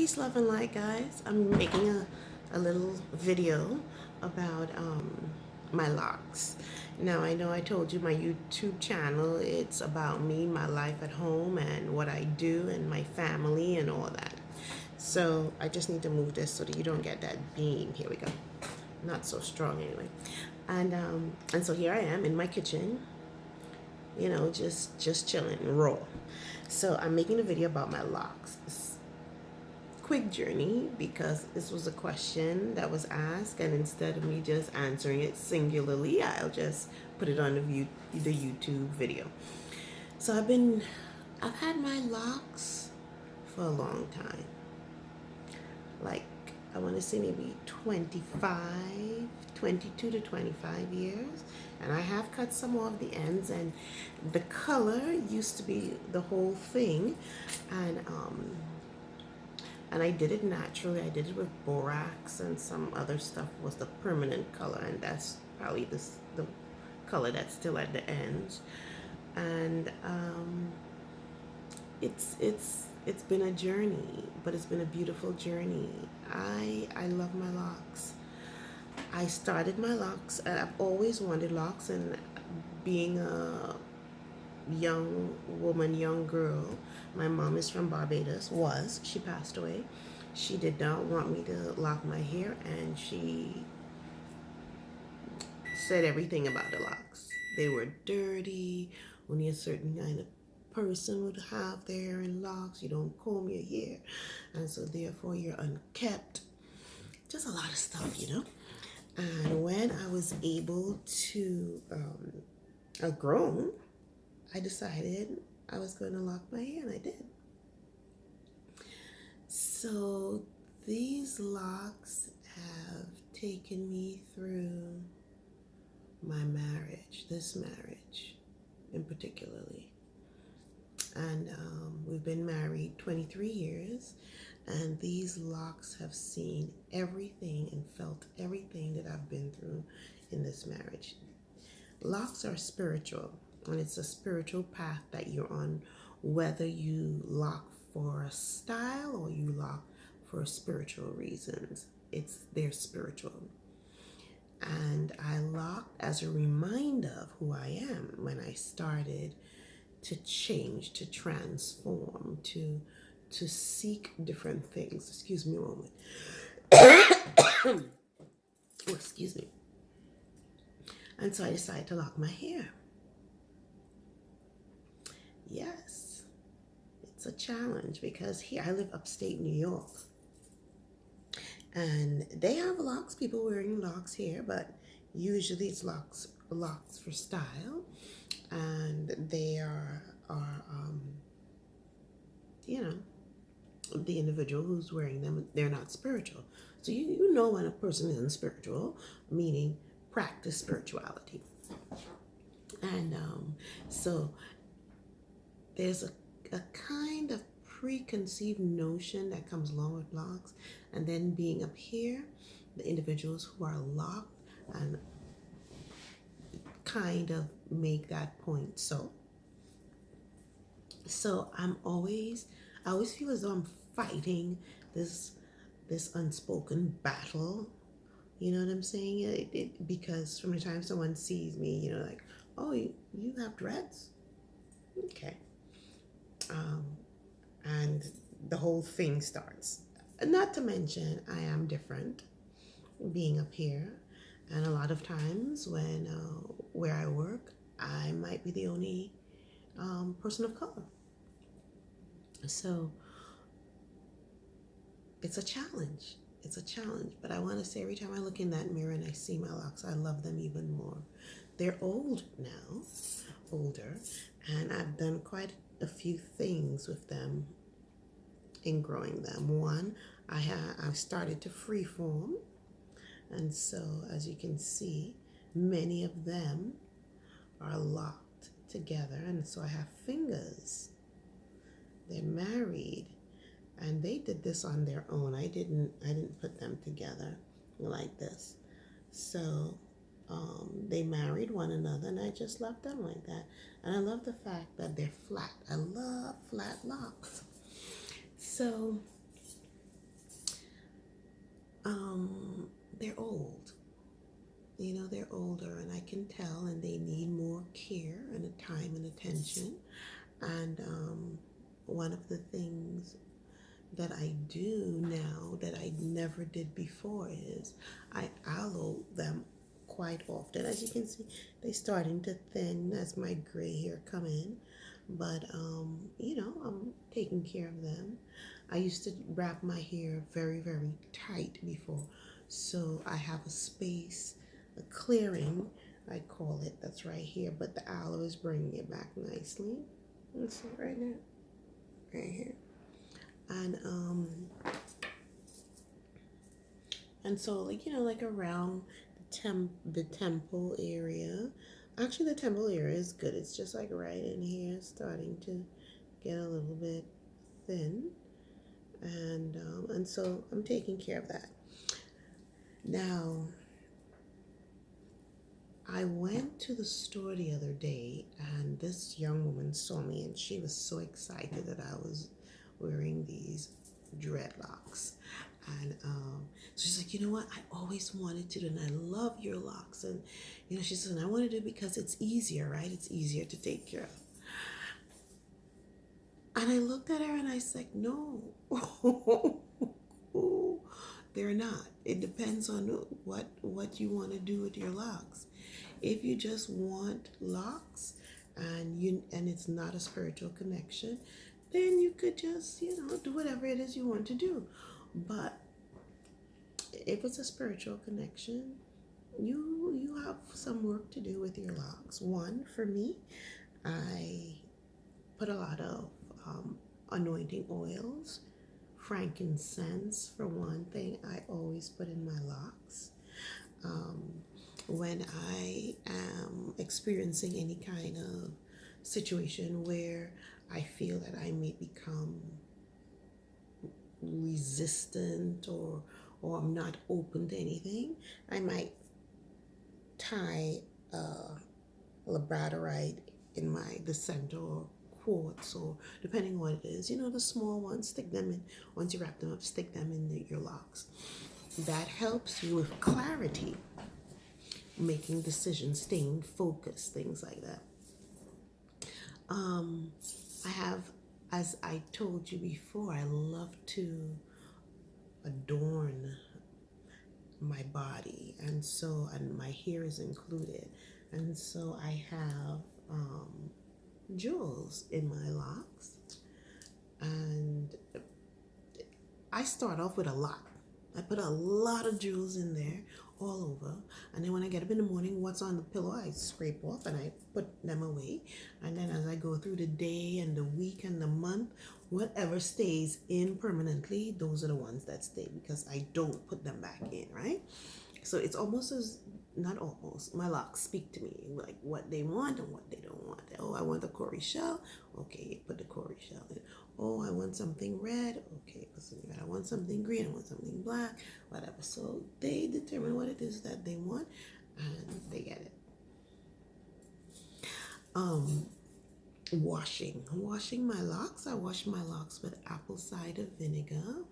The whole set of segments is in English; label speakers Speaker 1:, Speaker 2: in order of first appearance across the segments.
Speaker 1: Peace, love, and light, guys. I'm making a little video about my locks. Now, I know I told you my YouTube channel, it's about me, my life at home, and what I do, and my family, and all that. So, I just need to move this so that you don't get that beam. Here we go. Not so strong anyway. And so here I am in my kitchen, just chilling, raw. So, I'm making a video about my locks. Quick journey because this was a question that was asked, and instead of me just answering it singularly, I'll just put it on the YouTube video. So I've had my locks for a long time, like I want to say maybe 22 to 25 years, and I have cut some off the ends, and the color used to be the whole thing, and I did it naturally. I did it with borax, and some other stuff was the permanent color, and that's probably the color that's still at the ends. And it's been a journey, but it's been a beautiful journey. I love my locks. I started my locks. I've always wanted locks, and being a young woman, young girl. My mom is from Barbados, she passed away. She did not want me to lock my hair, and she said everything about the locks. They were dirty, only a certain kind of person would have their hair in locks. You don't comb your hair, and so therefore you're unkept. Just a lot of stuff. And when I was able to grown, I decided I was going to lock my hair, and I did. So these locks have taken me through my marriage, this marriage in particularly. And we've been married 23 years, and these locks have seen everything and felt everything that I've been through in this marriage. Locks are spiritual. And it's a spiritual path that you're on, whether you lock for a style or you lock for spiritual reasons. They're spiritual. And I locked as a reminder of who I am when I started to change, to transform, to seek different things. Excuse me a moment. Oh, excuse me. And so I decided to lock my hair. Yes, it's a challenge because here I live upstate New York, and they have locks, people wearing locks here, but usually it's locks for style, and they are the individual who's wearing them, they're not spiritual. So you know when a person isn't spiritual, meaning practice spirituality. And so there's a kind of preconceived notion that comes along with locks, and then being up here, the individuals who are locked and kind of make that point. So I always feel as though I'm fighting this unspoken battle. You know what I'm saying? Because from the time someone sees me, like, oh, you have dreads? Okay. And the whole thing starts. Not to mention, I am different being up here, and a lot of times when where I work, I might be the only person of color. So it's a challenge. It's a challenge, but I want to say every time I look in that mirror and I see my locks, I love them even more. They're old now, older, and I've done quite a few things with them in growing them. One, I've started to freeform, and so as you can see, many of them are locked together, and so I have fingers. They're married, and they did this on their own. I didn't put them together like this. So they married one another, and I just left them like that. And I love the fact that they're flat. I love flat locks. So can tell, and they need more care and time and attention. And one of the things that I do now that I never did before is I aloe them quite often. As you can see, they're starting to thin as my gray hair come in. But I'm taking care of them. I used to wrap my hair very, very tight before. So I have a space, a clearing, I call it, that's right here. But the aloe is bringing it back nicely. Let's see right now, right here. And so like around the temple area. Actually, the temple area is good. It's just like right in here, starting to get a little bit thin, and so I'm taking care of that. Now, I went to the store the other day, and this young woman saw me, and she was so excited that I was wearing these dreadlocks. And so she's like, you know what? I always wanted to do, and I love your locks. And she said, and I want to do it because it's easier, right? It's easier to take care of. And I looked at her and I said, no, they're not. It depends on what you want to do with your locks. If you just want locks and it's not a spiritual connection, then you could just, do whatever it is you want to do. But if it's a spiritual connection, you have some work to do with your locks. One, for me, I put a lot of anointing oils, frankincense for one thing. I always put in my locks. When I am experiencing any kind of situation where I feel that I may become resistant or I'm not open to anything, I might tie labradorite in the center, or quartz, or depending on what it is, the small ones, stick them in. Once you wrap them up, stick them in your locks. That helps you with clarity, making decisions, staying focused, things like that. I have, as I told you before, I love to adorn my body, and my hair is included, and so I have jewels in my locks, and I start off with a lot. I put a lot of jewels in there all over, and then when I get up in the morning, what's on the pillow I scrape off and I put them away. And then as I go through the day and the week and the month, whatever stays in permanently, those are the ones that stay, because I don't put them back in, right? So it's almost not almost, my locks speak to me, like what they want and what they don't want. Oh, I want the Corey shell. Okay, put the Corey shell in. Oh, I want something red. Okay, put something red. I want something green. I want something black. Whatever. So they determine what it is that they want, and they get it. Washing my locks. I wash my locks with apple cider vinegar,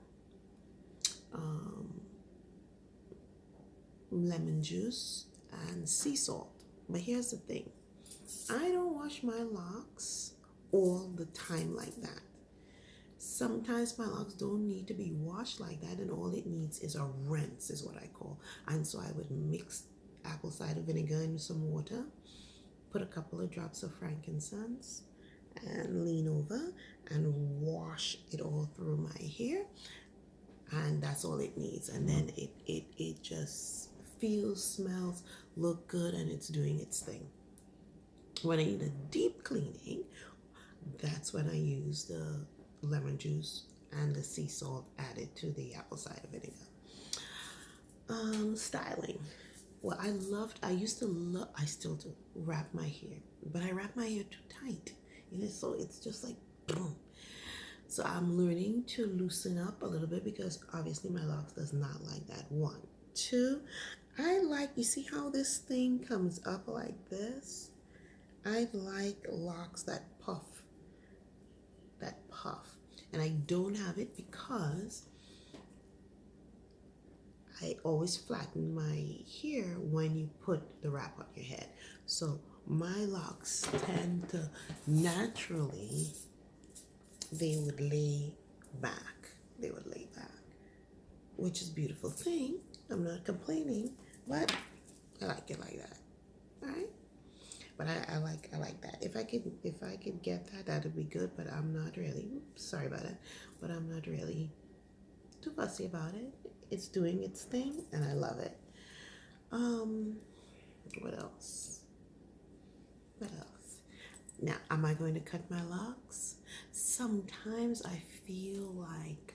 Speaker 1: lemon juice, and sea salt. But here's the thing, I don't wash my locks all the time like that. Sometimes my locks don't need to be washed like that, and all it needs is a rinse, is what I call. And so I would mix apple cider vinegar in some water, put a couple of drops of frankincense, and lean over and wash it all through my hair, and that's all it needs. And then it just feels, smells, look good, and it's doing its thing. When I need a deep cleaning, that's when I use the lemon juice and the sea salt added to the apple cider vinegar. Styling. Well, I still do wrap my hair, but I wrap my hair too tight. So it's just like boom. So I'm learning to loosen up a little bit, because obviously my locks does not like that. 1, 2, you see how this thing comes up like this? I like locks that puff. And I don't have it because I always flatten my hair when you put the wrap on your head. So my locks tend to naturally, they would lay back. They would lay back, which is a beautiful thing. I'm not complaining, but I like it like that. All right. But I like that. If I could get that, that'd be good. But I'm not really. Oops, sorry about that. But I'm not really too fussy about it. It's doing its thing, and I love it. Um, what else? What else? Now, am I going to cut my locks? Sometimes I feel like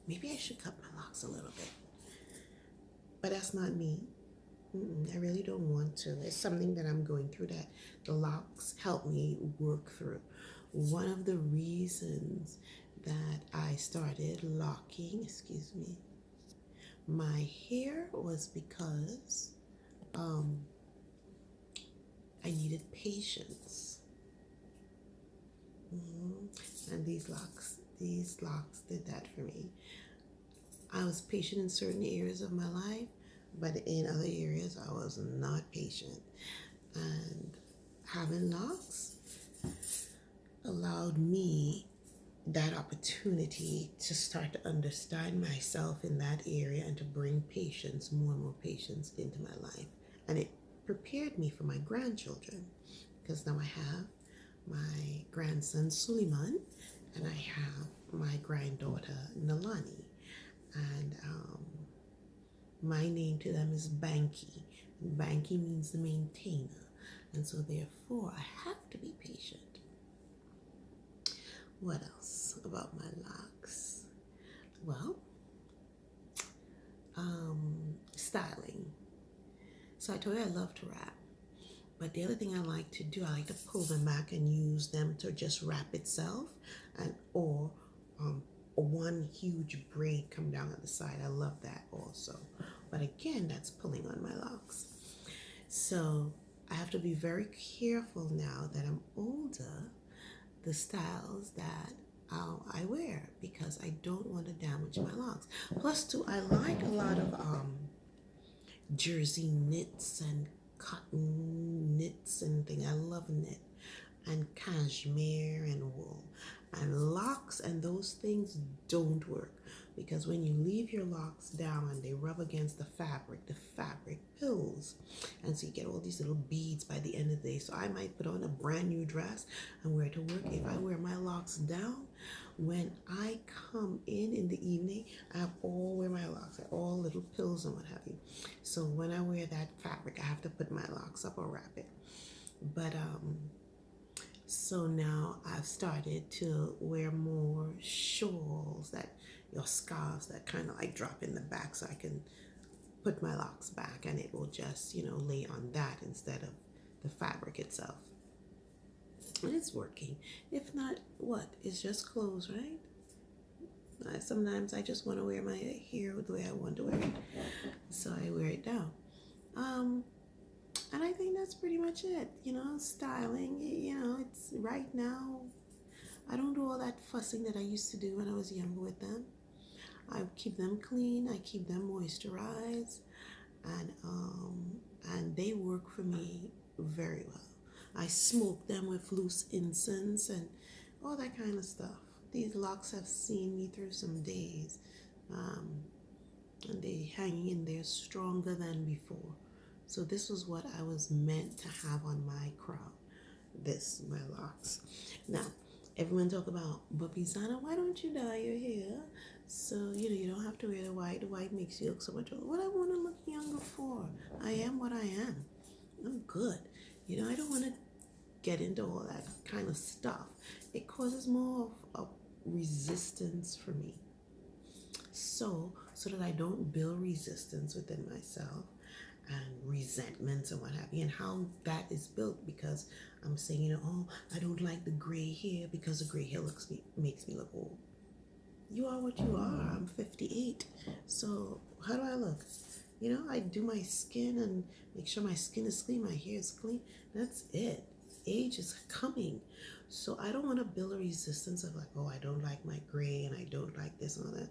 Speaker 1: maybe I should cut my locks a little bit, but that's not me. I really don't want to. It's something that I'm going through that the locks help me work through. One of the reasons that I started locking, excuse me, my hair was because I needed patience. And these locks did that for me. I was patient in certain areas of my life, but in other areas I was not patient. And having locks allowed me that opportunity to start to understand myself in that area and to bring patience, more and more patience into my life. And it prepared me for my grandchildren, because now I have my grandson Suleiman and I have my granddaughter Nalani. And my name to them is Banky. And Banky means the maintainer. And so therefore I have to be patient. What else about my locks? Well, styling. So I told you I love to wrap. But the other thing I like to do, I like to pull them back and use them to just wrap itself, and or one huge braid come down on the side. I love that also. But again, that's pulling on my locks. So I have to be very careful now that I'm older, the styles that I wear, because I don't want to damage my locks. Plus, too, I like a lot of jersey knits and cotton knits and thing. I love knit and cashmere and wool. And locks and those things don't work, because when you leave your locks down and they rub against the fabric pills, and so you get all these little beads by the end of the day. So I might put on a brand new dress and wear it to work. If I wear my locks down, when I come in the evening, I have all wear my locks, all little pills and what have you. So when I wear that fabric, I have to put my locks up or wrap it. But so now I've started to wear more shawls, that your scarves that kind of like drop in the back, so I can put my locks back and it will just, lay on that instead of the fabric itself. And it's working. If not, what? It's just clothes, right? Sometimes I just want to wear my hair the way I want to wear it, so I wear it down. And I think that's pretty much it. Styling. It's right now. I don't do all that fussing that I used to do when I was younger with them. I keep them clean. I keep them moisturized, and they work for me very well. I smoke them with loose incense and all that kind of stuff. These locks have seen me through some days, and they hang in there stronger than before. So this was what I was meant to have on my crown. My locks. Now, everyone talk about, but Bizana, why don't you dye your hair? So, you don't have to wear the white. The white makes you look so much older. What I want to look younger for? I am what I am. I'm good. I don't want to get into all that kind of stuff. It causes more of a resistance for me. So that I don't build resistance within myself and resentments and what have you, and how that is built, because I'm saying, I don't like the gray hair because the gray hair makes me look old. You are what you are. I'm 58. So how do I look? I do my skin and make sure my skin is clean, my hair is clean. That's it. Age is coming. So I don't want to build a resistance of like, I don't like my gray and I don't like this and all that.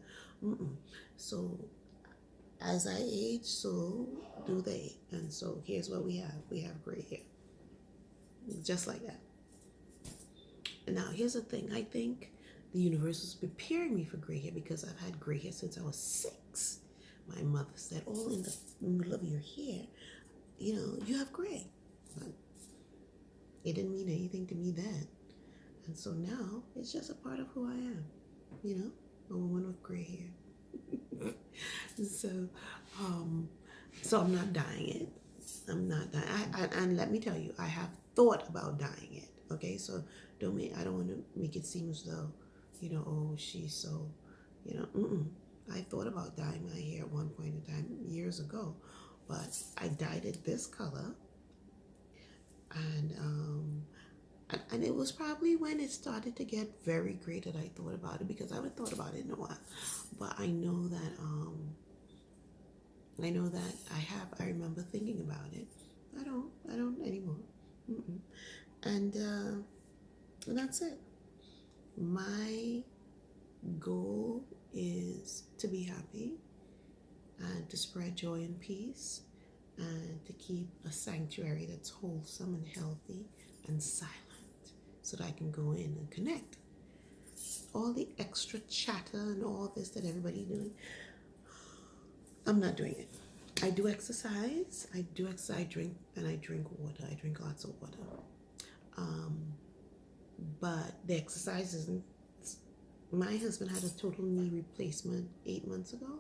Speaker 1: So as I age, so do they. And so here's what we have. We have gray hair. Just like that. And now here's the thing. I think the universe was preparing me for gray hair because I've had gray hair since I was 6. My mother said, all in the middle of your hair, you have gray. But it didn't mean anything to me then. And so now it's just a part of who I am, a woman with gray hair. so, so I'm not dyeing it. I'm not dyeing. And let me tell you, I have thought about dyeing it. Okay, so I don't want to make it seem as though, oh, she's so, I thought about dyeing my hair at one point in time years ago, but I dyed it this color, and it was probably when it started to get very gray that I thought about it, because I haven't thought about it in a while. But I know that I remember thinking about it. I don't anymore. And that's it. My goal is to be happy and to spread joy and peace and to keep a sanctuary that's wholesome and healthy and silent, so that I can go in and connect. All the extra chatter and all this that everybody's doing, I'm not doing it. I do exercise. I drink, and I drink water. I drink lots of water. But the exercise isn't. My husband had a total knee replacement 8 months ago.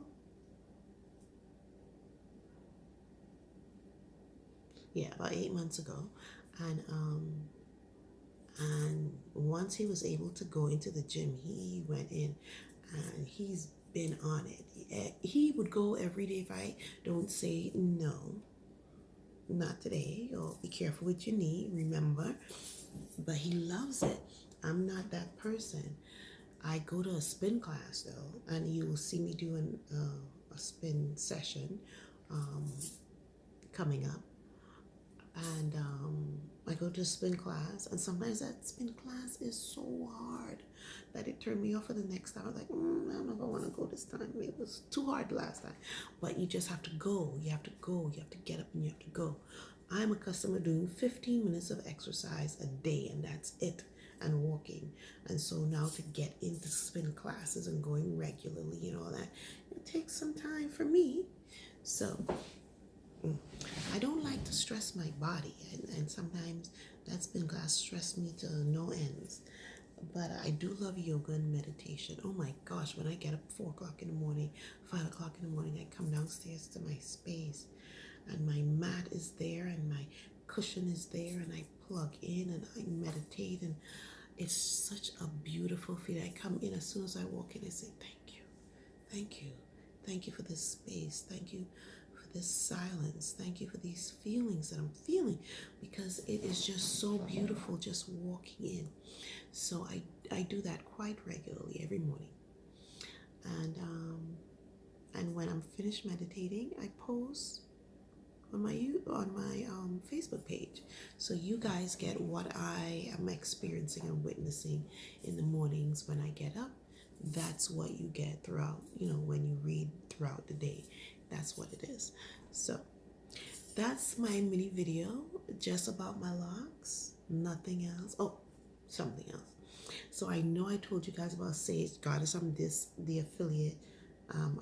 Speaker 1: Yeah, about 8 months ago. And once he was able to go into the gym, he went in, and he's been on it. He would go every day if I don't say no, not today, or be careful with your knee, remember. But he loves it. I'm not that person. I go to a spin class though, and you will see me doing a spin session coming up. And I go to a spin class, and sometimes that spin class is so hard that it turned me off for the next time. I was like, I don't know if I want to go this time. It was too hard last time. But you just have to go. You have to go. You have to get up and you have to go. I'm accustomed to doing 15 minutes of exercise a day, and that's it, and walking. And so now to get into spin classes and going regularly and all that, it takes some time for me. So I don't like to stress my body, and sometimes that spin class stressed me to no ends. But I do love yoga and meditation. Oh my gosh, when I get up 4 o'clock in the morning, 5 o'clock in the morning, I come downstairs to my space, and my mat is there, and my cushion is there, and I plug in and I meditate, and it's such a beautiful feeling. I come in, as soon as I walk in, I say, thank you, thank you, thank you for this space, thank you for this silence, thank you for these feelings that I'm feeling, because it is just so beautiful just walking in. So I do that quite regularly every morning. And when I'm finished meditating, I post on my Facebook page, so you guys get what I am experiencing and witnessing in the mornings when I get up. That's what you get throughout, when you read throughout the day. That's what it is. So that's my mini video just about my locks. Nothing else. Oh, something else. So I know I told you guys about Sage Goddess. I'm the affiliate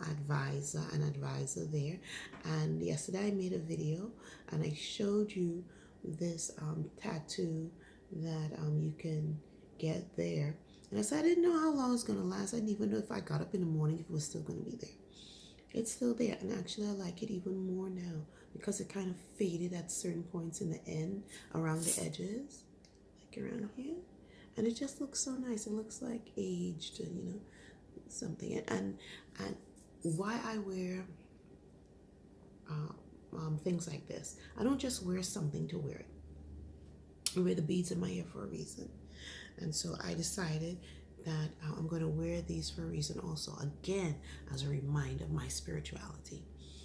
Speaker 1: advisor there, and yesterday I made a video and I showed you this tattoo that you can get there, and I said I didn't know how long it's gonna last. I didn't even know if I got up in the morning if it was still gonna be there. It's still there, and actually I like it even more now because it kind of faded at certain points in the end, around the edges, like around here, and it just looks so nice. It looks like aged, something. And why I wear things like this, I don't just wear something to wear it. I wear the beads in my ear for a reason, and so I decided that I'm going to wear these for a reason also, again, as a reminder of my spirituality.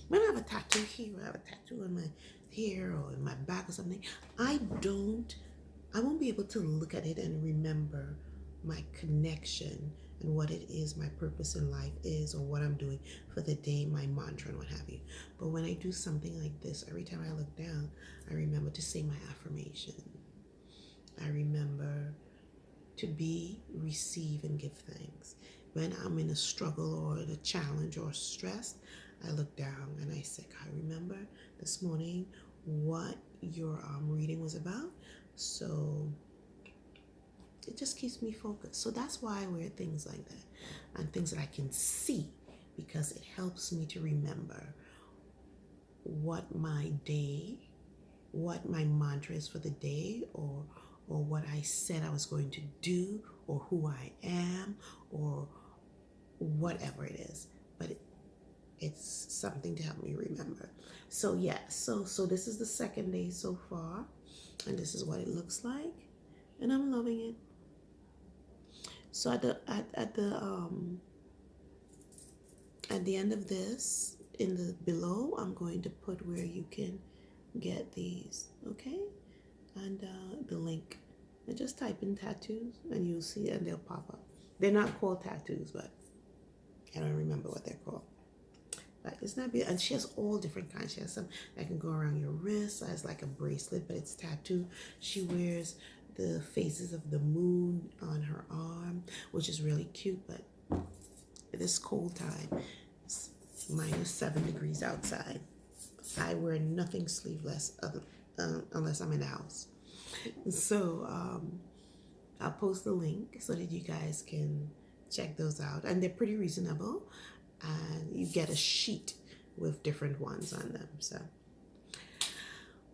Speaker 1: When I have a tattoo here, or I have a tattoo on my hair or in my back or something, I won't be able to look at it and remember my connection and what it is my purpose in life is, or what I'm doing for the day, my mantra and what have you. But when I do something like this, every time I look down, I remember to say my affirmation. I remember to be, receive, and give thanks. When I'm in a struggle or a challenge or stress, I look down and I say, God, remember this morning what your reading was about. So it just keeps me focused. So that's why I wear things like that and things that I can see, because it helps me to remember what my day, what my mantra is for the day, or what I said I was going to do, or who I am, or whatever it is. But it's something to help me remember. So yeah, so this is the second day so far, and this is what it looks like, and I'm loving it. So at the end of this, in the below, I'm going to put where you can get these, okay? And the link. And just type in tattoos and you'll see it and they'll pop up. They're not called tattoos, but I don't remember what they're called. But it's not big. And she has all different kinds. She has some that can go around your wrist as like a bracelet, but it's tattoo. She wears the phases of the moon on her arm, which is really cute. But this cold time, it's -7 degrees outside. I wear nothing sleeveless unless I'm in the house. So I'll post the link so that you guys can check those out. And they're pretty reasonable. And you get a sheet with different ones on them. So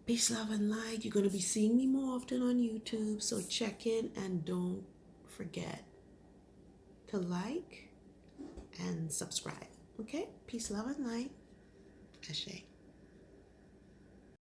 Speaker 1: peace, love, and light. You're going to be seeing me more often on YouTube. So check in and don't forget to like and subscribe. Okay? Peace, love, and light. Ashe.